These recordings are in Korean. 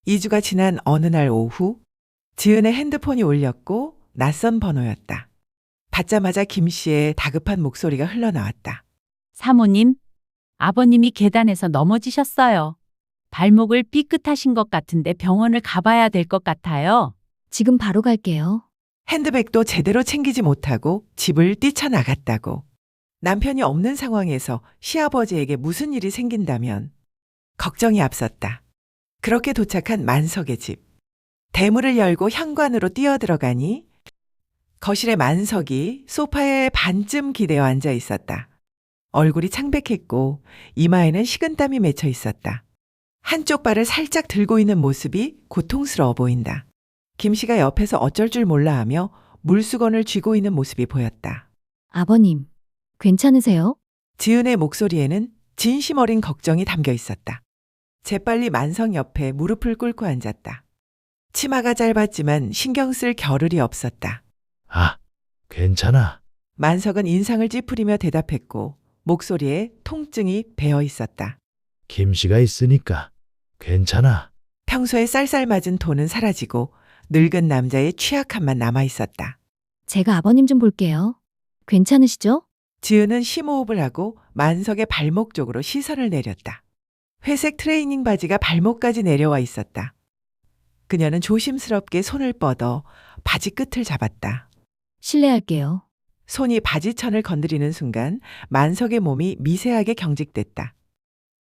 2주가 지난 어느 날 오후 지은의 핸드폰이 울렸고 낯선 번호였다. 받자마자 김 씨의 다급한 목소리가 흘러나왔다. 사모님, 아버님이 계단에서 넘어지셨어요. 발목을 삐끗하신 것 같은데 병원을 가봐야 될 것 같아요. 지금 바로 갈게요. 핸드백도 제대로 챙기지 못하고 집을 뛰쳐나갔다고. 남편이 없는 상황에서 시아버지에게 무슨 일이 생긴다면 걱정이 앞섰다. 그렇게 도착한 만석의 집. 대문을 열고 현관으로 뛰어들어가니 거실에 만석이 소파에 반쯤 기대어 앉아 있었다. 얼굴이 창백했고 이마에는 식은땀이 맺혀 있었다. 한쪽 발을 살짝 들고 있는 모습이 고통스러워 보인다. 김 씨가 옆에서 어쩔 줄 몰라 하며 물수건을 쥐고 있는 모습이 보였다. 아버님, 괜찮으세요? 지은의 목소리에는 진심 어린 걱정이 담겨 있었다. 재빨리 만석 옆에 무릎을 꿇고 앉았다. 치마가 짧았지만 신경 쓸 겨를이 없었다. 아, 괜찮아. 만석은 인상을 찌푸리며 대답했고 목소리에 통증이 배어 있었다. 김 씨가 있으니까 괜찮아. 평소에 쌀쌀맞은 톤은 사라지고 늙은 남자의 취약함만 남아 있었다. 제가 아버님 좀 볼게요. 괜찮으시죠? 지은은 심호흡을 하고 만석의 발목 쪽으로 시선을 내렸다. 회색 트레이닝 바지가 발목까지 내려와 있었다. 그녀는 조심스럽게 손을 뻗어 바지 끝을 잡았다. 실례할게요. 손이 바지천을 건드리는 순간 만석의 몸이 미세하게 경직됐다.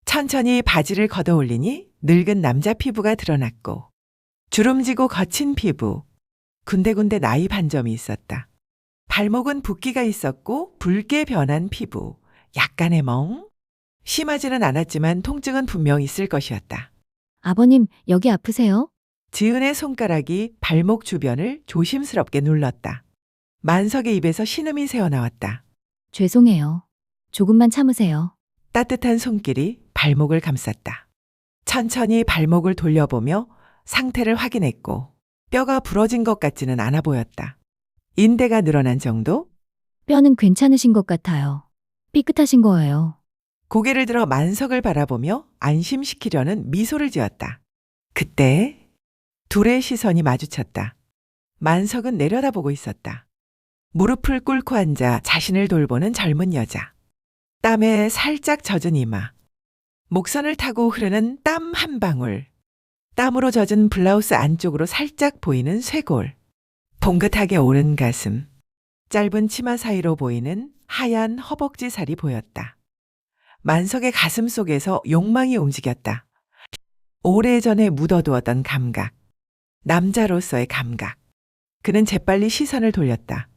천천히 바지를 걷어 올리니 늙은 남자 피부가 드러났고 주름지고 거친 피부, 군데군데 나이 반점이 있었다. 발목은 붓기가 있었고 붉게 변한 피부, 약간의 멍. 심하지는 않았지만 통증은 분명 있을 것이었다. 아버님, 여기 아프세요? 지은의 손가락이 발목 주변을 조심스럽게 눌렀다. 만석의 입에서 신음이 새어나왔다. 죄송해요. 조금만 참으세요. 따뜻한 손길이 발목을 감쌌다. 천천히 발목을 돌려보며 상태를 확인했고 뼈가 부러진 것 같지는 않아 보였다. 인대가 늘어난 정도? 뼈는 괜찮으신 것 같아요. 삐끗하신 거예요. 고개를 들어 만석을 바라보며 안심시키려는 미소를 지었다. 그때 둘의 시선이 마주쳤다. 만석은 내려다보고 있었다. 무릎을 꿇고 앉아 자신을 돌보는 젊은 여자. 땀에 살짝 젖은 이마. 목선을 타고 흐르는 땀 한 방울. 땀으로 젖은 블라우스 안쪽으로 살짝 보이는 쇄골. 봉긋하게 오른 가슴. 짧은 치마 사이로 보이는 하얀 허벅지 살이 보였다. 만석의 가슴 속에서 욕망이 움직였다. 오래전에 묻어두었던 감각. 남자로서의 감각. 그는 재빨리 시선을 돌렸다.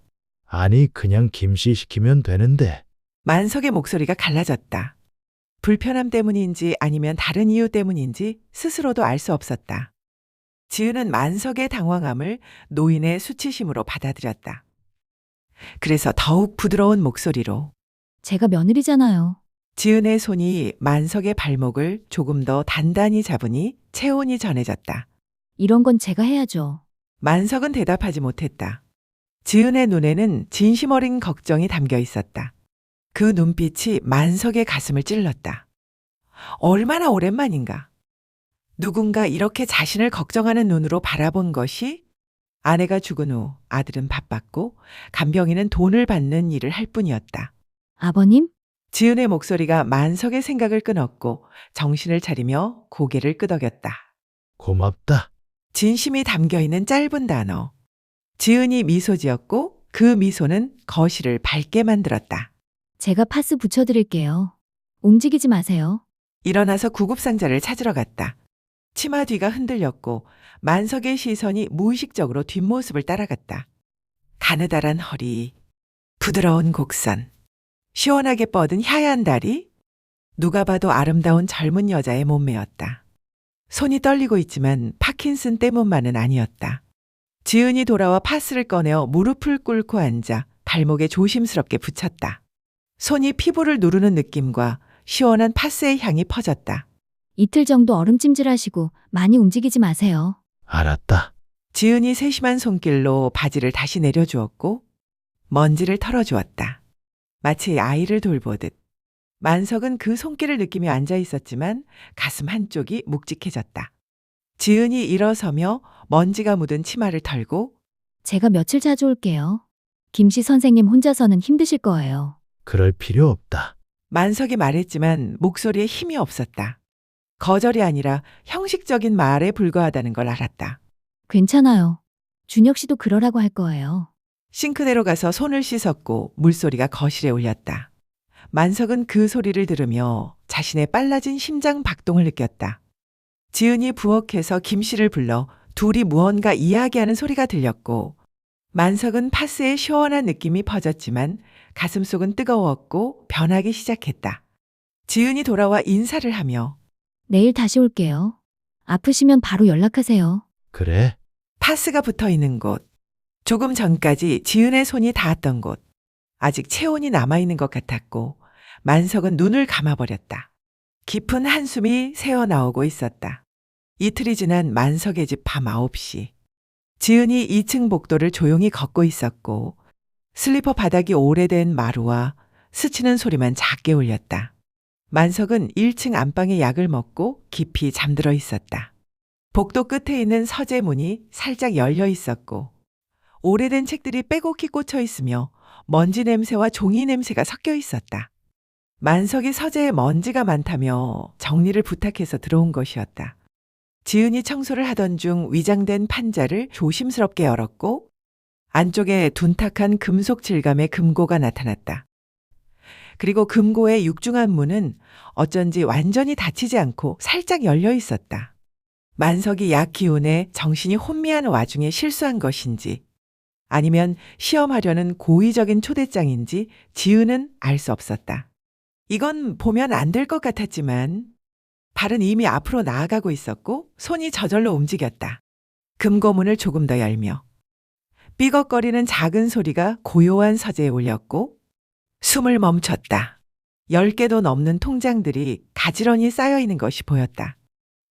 아니, 그냥 김 씨 시키면 되는데. 만석의 목소리가 갈라졌다. 불편함 때문인지 아니면 다른 이유 때문인지 스스로도 알 수 없었다. 지은은 만석의 당황함을 노인의 수치심으로 받아들였다. 그래서 더욱 부드러운 목소리로 제가 며느리잖아요. 지은의 손이 만석의 발목을 조금 더 단단히 잡으니 체온이 전해졌다. 이런 건 제가 해야죠. 만석은 대답하지 못했다. 지은의 눈에는 진심 어린 걱정이 담겨 있었다. 그 눈빛이 만석의 가슴을 찔렀다. 얼마나 오랜만인가. 누군가 이렇게 자신을 걱정하는 눈으로 바라본 것이 아내가 죽은 후 아들은 바빴고 간병인은 돈을 받는 일을 할 뿐이었다. 아버님? 지은의 목소리가 만석의 생각을 끊었고 정신을 차리며 고개를 끄덕였다. 고맙다. 진심이 담겨있는 짧은 단어. 지은이 미소 지었고 그 미소는 거실을 밝게 만들었다. 제가 파스 붙여드릴게요. 움직이지 마세요. 일어나서 구급상자를 찾으러 갔다. 치마 뒤가 흔들렸고 만석의 시선이 무의식적으로 뒷모습을 따라갔다. 가느다란 허리, 부드러운 곡선, 시원하게 뻗은 하얀 다리, 누가 봐도 아름다운 젊은 여자의 몸매였다. 손이 떨리고 있지만 파킨슨 때문만은 아니었다. 지은이 돌아와 파스를 꺼내어 무릎을 꿇고 앉아 발목에 조심스럽게 붙였다. 손이 피부를 누르는 느낌과 시원한 파스의 향이 퍼졌다. 이틀 정도 얼음찜질하시고 많이 움직이지 마세요. 알았다. 지은이 세심한 손길로 바지를 다시 내려주었고 먼지를 털어주었다. 마치 아이를 돌보듯. 만석은 그 손길을 느끼며 앉아 있었지만 가슴 한쪽이 묵직해졌다. 지은이 일어서며 먼지가 묻은 치마를 털고 제가 며칠 자주 올게요. 김씨 선생님 혼자서는 힘드실 거예요. 그럴 필요 없다. 만석이 말했지만 목소리에 힘이 없었다. 거절이 아니라 형식적인 말에 불과하다는 걸 알았다. 괜찮아요. 준혁 씨도 그러라고 할 거예요. 싱크대로 가서 손을 씻었고 물소리가 거실에 울렸다. 만석은 그 소리를 들으며 자신의 빨라진 심장 박동을 느꼈다. 지은이 부엌에서 김 씨를 불러 둘이 무언가 이야기하는 소리가 들렸고 만석은 파스의 시원한 느낌이 퍼졌지만 가슴속은 뜨거웠고 변하기 시작했다. 지은이 돌아와 인사를 하며 내일 다시 올게요. 아프시면 바로 연락하세요. 그래? 파스가 붙어 있는 곳, 조금 전까지 지은의 손이 닿았던 곳, 아직 체온이 남아있는 것 같았고 만석은 눈을 감아버렸다. 깊은 한숨이 새어나오고 있었다. 이틀이 지난 만석의 집 밤 9시. 지은이 2층 복도를 조용히 걷고 있었고 슬리퍼 바닥이 오래된 마루와 스치는 소리만 작게 울렸다. 만석은 1층 안방에 약을 먹고 깊이 잠들어 있었다. 복도 끝에 있는 서재 문이 살짝 열려 있었고 오래된 책들이 빼곡히 꽂혀 있으며 먼지 냄새와 종이 냄새가 섞여 있었다. 만석이 서재에 먼지가 많다며 정리를 부탁해서 들어온 것이었다. 지은이 청소를 하던 중 위장된 판자를 조심스럽게 열었고 안쪽에 둔탁한 금속 질감의 금고가 나타났다. 그리고 금고의 육중한 문은 어쩐지 완전히 닫히지 않고 살짝 열려 있었다. 만석이 약 기운에 정신이 혼미한 와중에 실수한 것인지 아니면 시험하려는 고의적인 초대장인지 지은은 알 수 없었다. 이건 보면 안 될 것 같았지만 발은 이미 앞으로 나아가고 있었고 손이 저절로 움직였다. 금고문을 조금 더 열며 삐걱거리는 작은 소리가 고요한 서재에 울렸고 숨을 멈췄다. 10개도 넘는 통장들이 가지런히 쌓여있는 것이 보였다.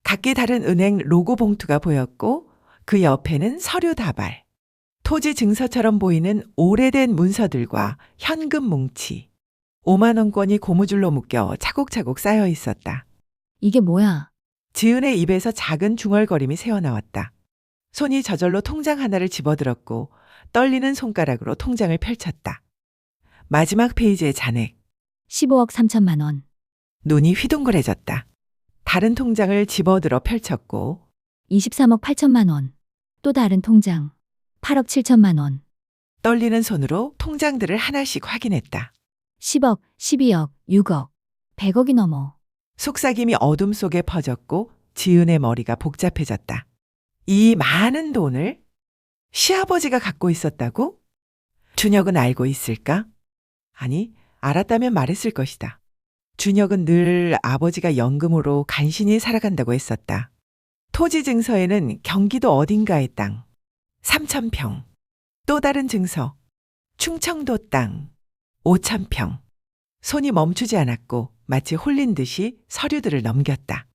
각기 다른 은행 로고 봉투가 보였고 그 옆에는 서류 다발, 토지 증서처럼 보이는 오래된 문서들과 현금 뭉치, 5만 원권이 고무줄로 묶여 차곡차곡 쌓여 있었다. 이게 뭐야? 지은의 입에서 작은 중얼거림이 새어나왔다. 손이 저절로 통장 하나를 집어들었고 떨리는 손가락으로 통장을 펼쳤다. 마지막 페이지의 잔액, 15억 3천만 원. 눈이 휘둥그레졌다. 다른 통장을 집어들어 펼쳤고 23억 8천만 원. 또 다른 통장. 8억 7천만 원. 떨리는 손으로 통장들을 하나씩 확인했다. 10억, 12억, 6억. 100억이 넘어. 속삭임이 어둠 속에 퍼졌고 지은의 머리가 복잡해졌다. 이 많은 돈을 시아버지가 갖고 있었다고? 준혁은 알고 있을까? 아니, 알았다면 말했을 것이다. 준혁은 늘 아버지가 연금으로 간신히 살아간다고 했었다. 토지 증서에는 경기도 어딘가의 땅, 3,000평, 또 다른 증서, 충청도 땅, 5,000평. 손이 멈추지 않았고 마치 홀린 듯이 서류들을 넘겼다.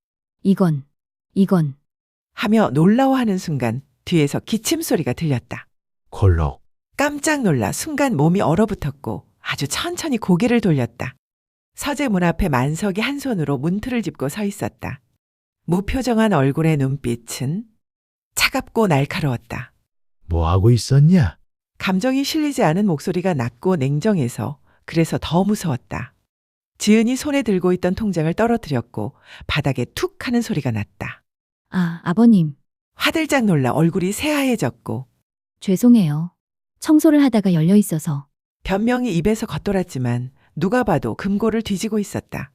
이건. 하며 놀라워하는 순간 뒤에서 기침 소리가 들렸다. 콜록. 깜짝 놀라 순간 몸이 얼어붙었고 아주 천천히 고개를 돌렸다. 서재 문 앞에 만석이 한 손으로 문틀을 짚고 서 있었다. 무표정한 얼굴의 눈빛은 차갑고 날카로웠다. 뭐 하고 있었냐? 감정이 실리지 않은 목소리가 낮고 냉정해서 그래서 더 무서웠다. 지은이 손에 들고 있던 통장을 떨어뜨렸고 바닥에 툭 하는 소리가 났다. 아, 아버님. 화들짝 놀라 얼굴이 새하얘졌고 죄송해요. 청소를 하다가 열려 있어서. 변명이 입에서 겉돌았지만 누가 봐도 금고를 뒤지고 있었다.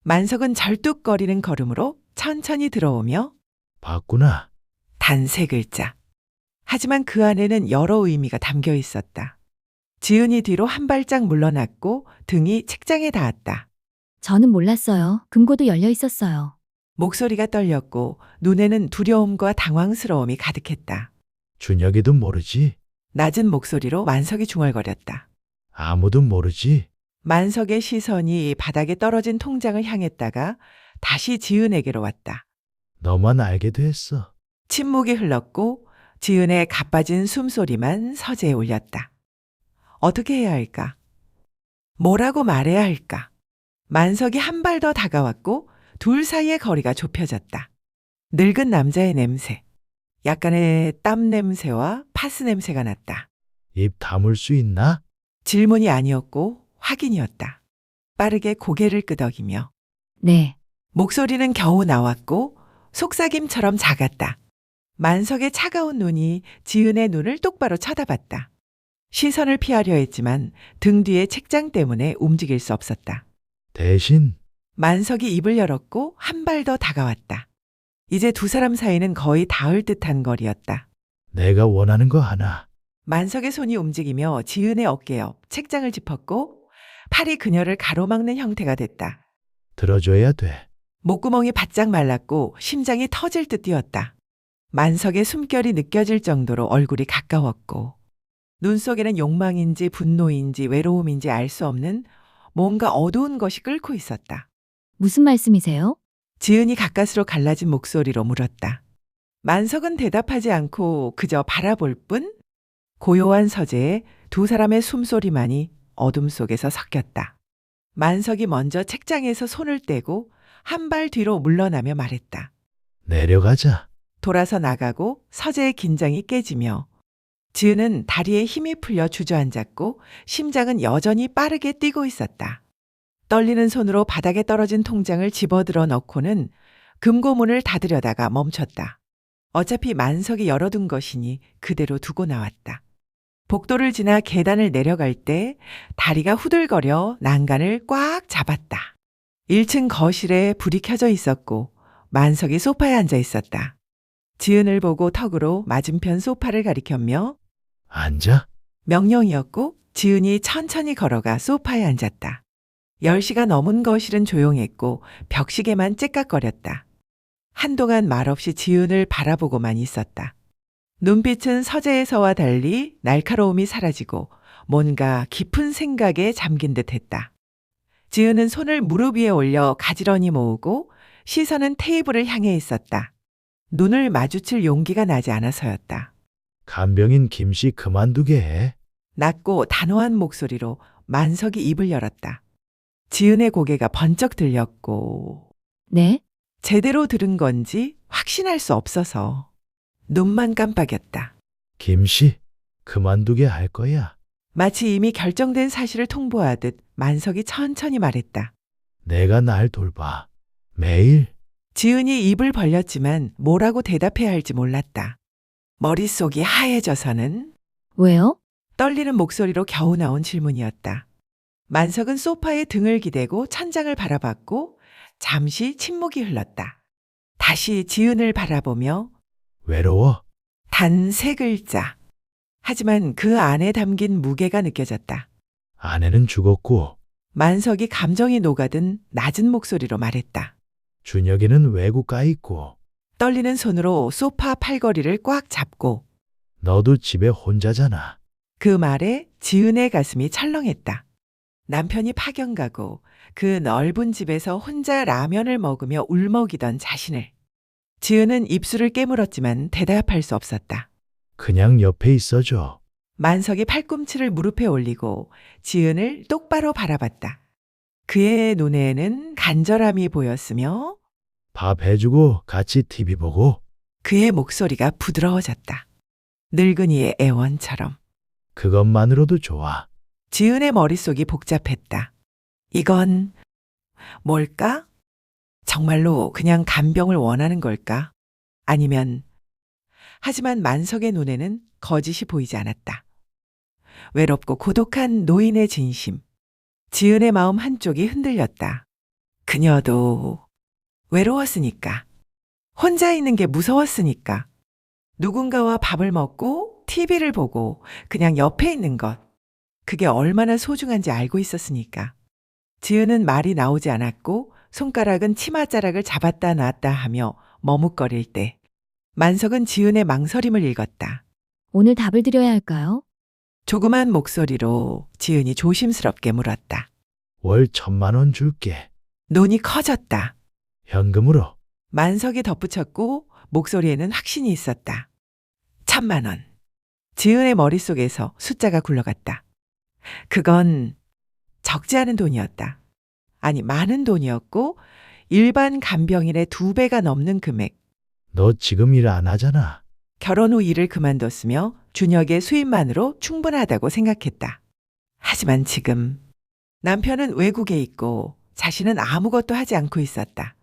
만석은 절뚝거리는 걸음으로 천천히 들어오며 봤구나. 단 3글자. 하지만 그 안에는 여러 의미가 담겨 있었다. 지은이 뒤로 한 발짝 물러났고 등이 책장에 닿았다. 저는 몰랐어요. 금고도 열려 있었어요. 목소리가 떨렸고 눈에는 두려움과 당황스러움이 가득했다. 준혁이도 모르지? 낮은 목소리로 만석이 중얼거렸다. 아무도 모르지? 만석의 시선이 바닥에 떨어진 통장을 향했다가 다시 지은에게로 왔다. 너만 알게 됐어. 침묵이 흘렀고 지은의 가빠진 숨소리만 서재에 울렸다. 어떻게 해야 할까? 뭐라고 말해야 할까? 만석이 한 발 더 다가왔고 둘 사이의 거리가 좁혀졌다. 늙은 남자의 냄새. 약간의 땀 냄새와 파스 냄새가 났다. 입 다물 수 있나? 질문이 아니었고 확인이었다. 빠르게 고개를 끄덕이며 네. 목소리는 겨우 나왔고 속삭임처럼 작았다. 만석의 차가운 눈이 지은의 눈을 똑바로 쳐다봤다. 시선을 피하려 했지만 등 뒤의 책장 때문에 움직일 수 없었다. 대신 만석이 입을 열었고 한 발 더 다가왔다. 이제 두 사람 사이는 거의 닿을 듯한 거리였다. 내가 원하는 거 하나. 만석의 손이 움직이며 지은의 어깨 옆 책장을 짚었고 팔이 그녀를 가로막는 형태가 됐다. 들어줘야 돼. 목구멍이 바짝 말랐고 심장이 터질 듯 뛰었다. 만석의 숨결이 느껴질 정도로 얼굴이 가까웠고 눈 속에는 욕망인지 분노인지 외로움인지 알 수 없는 뭔가 어두운 것이 끓고 있었다. 무슨 말씀이세요? 지은이 가까스로 갈라진 목소리로 물었다. 만석은 대답하지 않고 그저 바라볼 뿐 고요한 서재에 두 사람의 숨소리만이 어둠 속에서 섞였다. 만석이 먼저 책장에서 손을 떼고 한 발 뒤로 물러나며 말했다. 내려가자. 돌아서 나가고 서재의 긴장이 깨지며 지은은 다리에 힘이 풀려 주저앉았고 심장은 여전히 빠르게 뛰고 있었다. 떨리는 손으로 바닥에 떨어진 통장을 집어들어 넣고는 금고문을 닫으려다가 멈췄다. 어차피 만석이 열어둔 것이니 그대로 두고 나왔다. 복도를 지나 계단을 내려갈 때 다리가 후들거려 난간을 꽉 잡았다. 1층 거실에 불이 켜져 있었고 만석이 소파에 앉아 있었다. 지은을 보고 턱으로 맞은편 소파를 가리켰며 앉아. 명령이었고 지은이 천천히 걸어가 소파에 앉았다. 10시가 넘은 거실은 조용했고 벽시계만 째깍거렸다. 한동안 말없이 지은을 바라보고만 있었다. 눈빛은 서재에서와 달리 날카로움이 사라지고 뭔가 깊은 생각에 잠긴 듯 했다. 지은은 손을 무릎 위에 올려 가지런히 모으고 시선은 테이블을 향해 있었다. 눈을 마주칠 용기가 나지 않아서였다. 간병인 김씨 그만두게 해. 낮고 단호한 목소리로 만석이 입을 열었다. 지은의 고개가 번쩍 들렸고 네? 제대로 들은 건지 확신할 수 없어서 눈만 깜빡였다. 김씨 그만두게 할 거야. 마치 이미 결정된 사실을 통보하듯 만석이 천천히 말했다. 내가 날 돌봐. 매일. 지은이 입을 벌렸지만 뭐라고 대답해야 할지 몰랐다. 머릿속이 하얘져서는 왜요? 떨리는 목소리로 겨우 나온 질문이었다. 만석은 소파에 등을 기대고 천장을 바라봤고 잠시 침묵이 흘렀다. 다시 지은을 바라보며 외로워. 단 3글자. 하지만 그 안에 담긴 무게가 느껴졌다. 아내는 죽었고 만석이 감정이 녹아든 낮은 목소리로 말했다. 준혁이는 외국 가 있고 떨리는 손으로 소파 팔걸이를 꽉 잡고 너도 집에 혼자잖아. 그 말에 지은의 가슴이 철렁했다. 남편이 파견 가고 그 넓은 집에서 혼자 라면을 먹으며 울먹이던 자신을. 지은은 입술을 깨물었지만 대답할 수 없었다. 그냥 옆에 있어줘. 만석이 팔꿈치를 무릎에 올리고 지은을 똑바로 바라봤다. 그의 눈에는 간절함이 보였으며 밥 해주고 같이 TV 보고. 그의 목소리가 부드러워졌다. 늙은이의 애원처럼. 그것만으로도 좋아. 지은의 머릿속이 복잡했다. 이건 뭘까? 정말로 그냥 간병을 원하는 걸까? 아니면 하지만 만석의 눈에는 거짓이 보이지 않았다. 외롭고 고독한 노인의 진심. 지은의 마음 한쪽이 흔들렸다. 그녀도 외로웠으니까. 혼자 있는 게 무서웠으니까. 누군가와 밥을 먹고 TV를 보고 그냥 옆에 있는 것. 그게 얼마나 소중한지 알고 있었으니까. 지은은 말이 나오지 않았고 손가락은 치맛자락을 잡았다 놨다 하며 머뭇거릴 때 만석은 지은의 망설임을 읽었다. 오늘 답을 드려야 할까요? 조그만 목소리로 지은이 조심스럽게 물었다. 월 1,000만 원 줄게. 눈이 커졌다. 현금으로. 만석이 덧붙였고 목소리에는 확신이 있었다. 1,000만 원. 지은의 머릿속에서 숫자가 굴러갔다. 그건 적지 않은 돈이었다. 아니, 많은 돈이었고 일반 간병인의 2배가 넘는 금액. 너 지금 일 안 하잖아. 결혼 후 일을 그만뒀으며 준혁의 수입만으로 충분하다고 생각했다. 하지만 지금 남편은 외국에 있고 자신은 아무것도 하지 않고 있었다.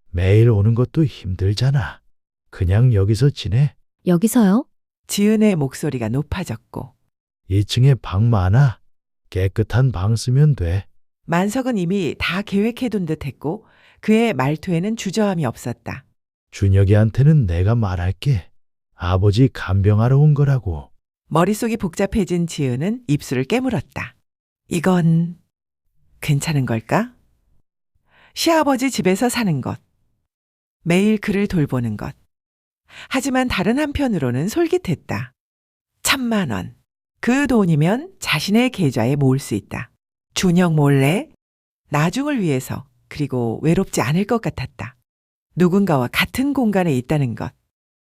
매일 오는 것도 힘들잖아. 그냥 여기서 지내. 여기서요? 지은의 목소리가 높아졌고 2층에 방 많아. 깨끗한 방 쓰면 돼. 만석은 이미 다 계획해둔 듯 했고 그의 말투에는 주저함이 없었다. 준혁이한테는 내가 말할게. 아버지 간병하러 온 거라고. 머릿속이 복잡해진 지은은 입술을 깨물었다. 이건 괜찮은 걸까? 시아버지 집에서 사는 것. 매일 그를 돌보는 것. 하지만 다른 한편으로는 솔깃했다. 1,000만 원. 그 돈이면 자신의 계좌에 모을 수 있다. 준혁 몰래 나중을 위해서 그리고 외롭지 않을 것 같았다. 누군가와 같은 공간에 있다는 것.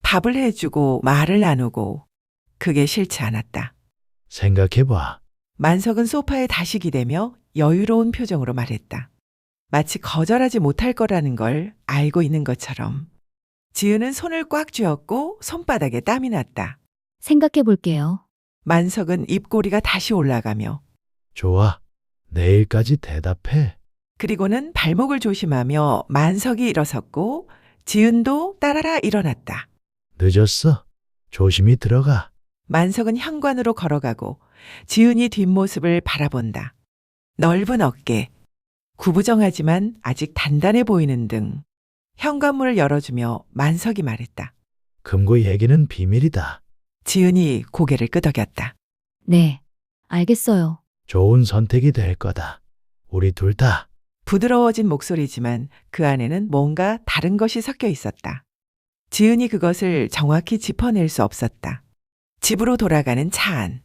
밥을 해주고 말을 나누고 그게 싫지 않았다. 생각해봐. 만석은 소파에 다시 기대며 여유로운 표정으로 말했다. 마치 거절하지 못할 거라는 걸 알고 있는 것처럼. 지은은 손을 꽉 쥐었고 손바닥에 땀이 났다. 생각해 볼게요. 만석은 입꼬리가 다시 올라가며 좋아. 내일까지 대답해. 그리고는 발목을 조심하며 만석이 일어섰고 지은도 따라라 일어났다. 늦었어. 조심히 들어가. 만석은 현관으로 걸어가고 지은이 뒷모습을 바라본다. 넓은 어깨, 구부정하지만 아직 단단해 보이는 등 현관문을 열어주며 만석이 말했다. 금고 얘기는 비밀이다. 지은이 고개를 끄덕였다. 네. 알겠어요. 좋은 선택이 될 거다. 우리 둘 다. 부드러워진 목소리지만 그 안에는 뭔가 다른 것이 섞여 있었다. 지은이 그것을 정확히 짚어낼 수 없었다. 집으로 돌아가는 차 안.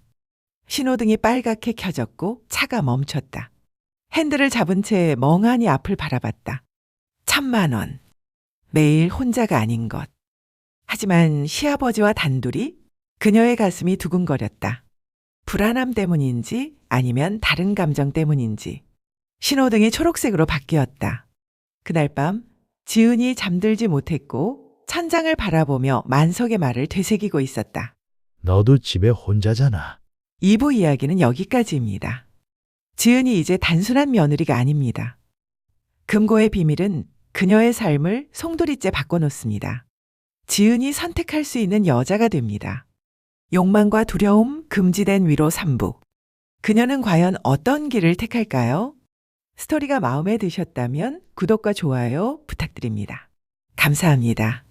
신호등이 빨갛게 켜졌고 차가 멈췄다. 핸들을 잡은 채 멍하니 앞을 바라봤다. 1,000만 원. 매일 혼자가 아닌 것. 하지만 시아버지와 단둘이 그녀의 가슴이 두근거렸다. 불안함 때문인지 아니면 다른 감정 때문인지 신호등이 초록색으로 바뀌었다. 그날 밤 지은이 잠들지 못했고 천장을 바라보며 만석의 말을 되새기고 있었다. 너도 집에 혼자잖아. 2부 이야기는 여기까지입니다. 지은이 이제 단순한 며느리가 아닙니다. 금고의 비밀은 그녀의 삶을 송두리째 바꿔놓습니다. 지은이 선택할 수 있는 여자가 됩니다. 욕망과 두려움 금지된 위로 3부. 그녀는 과연 어떤 길을 택할까요? 스토리가 마음에 드셨다면 구독과 좋아요 부탁드립니다. 감사합니다.